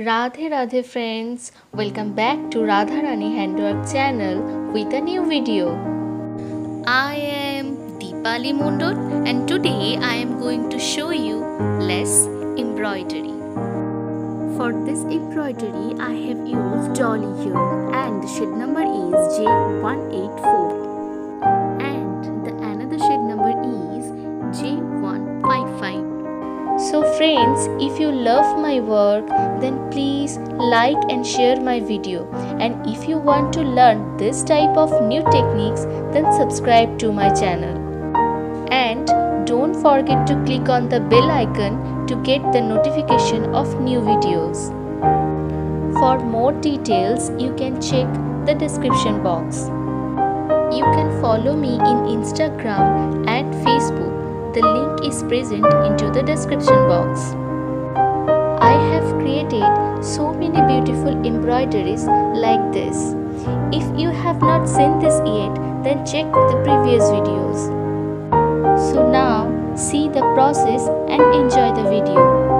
Radhe Radhe friends, welcome back to Radharani Handwork channel with a new video. I am Deepali Mondot and today I am going to show you less embroidery. For this embroidery I have used dolly here and the shade number is J184 and the another shade number is J155. So friends, if you love my work, then please like and share my video. And if you want to learn this type of new techniques, then subscribe to my channel. And don't forget to click on the bell icon to get the notification of new videos. For more details, you can check the description box. You can follow me in Instagram and Facebook. The link is present into the description box. I have created so many beautiful embroideries like this. If you have not seen this yet, then check the previous videos. So now see the process and enjoy the video.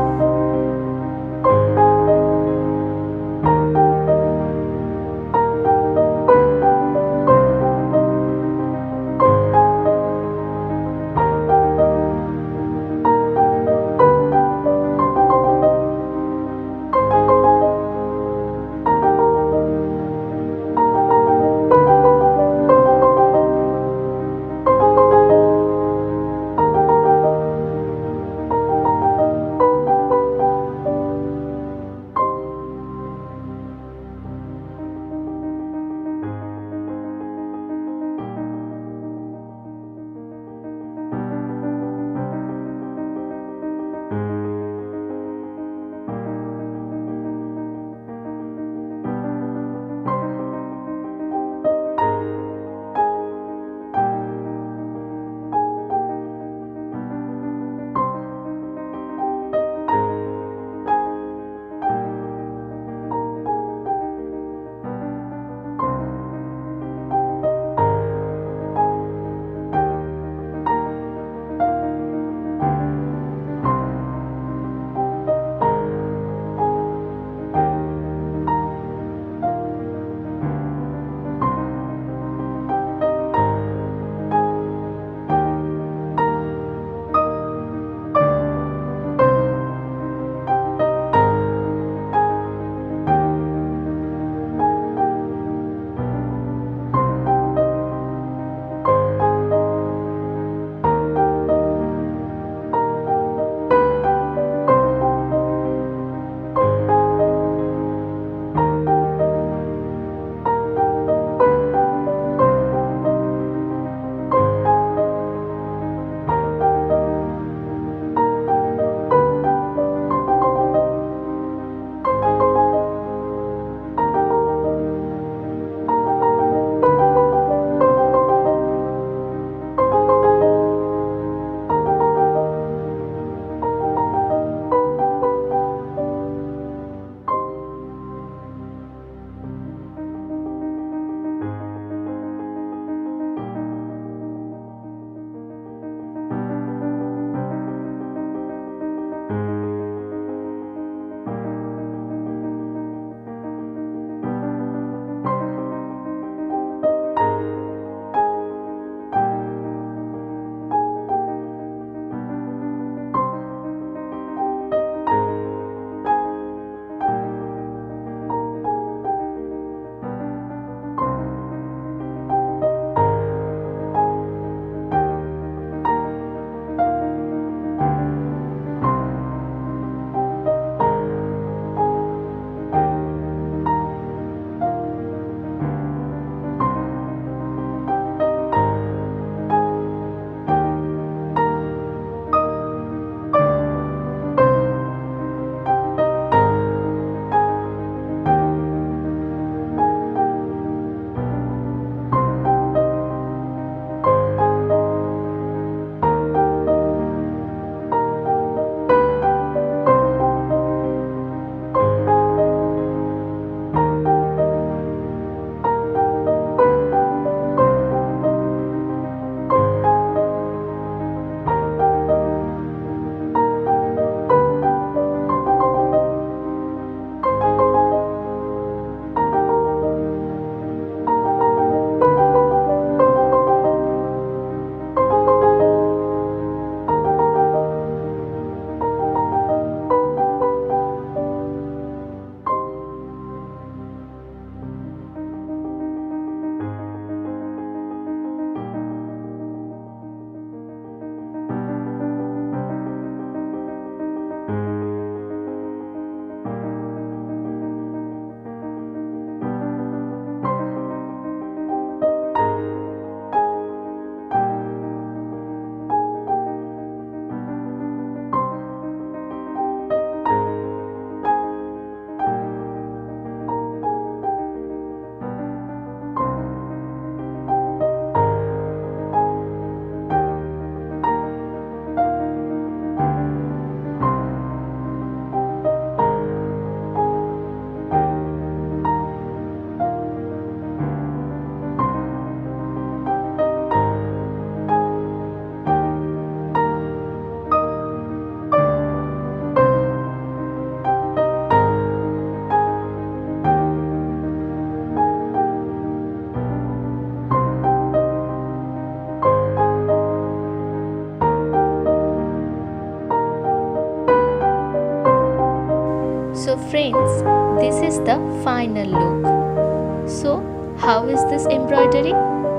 So friends, this is the final look. So how is this embroidery?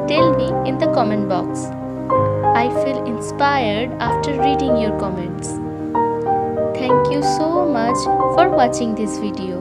Tell me in the comment box. I feel inspired after reading your comments. Thank you so much for watching this video.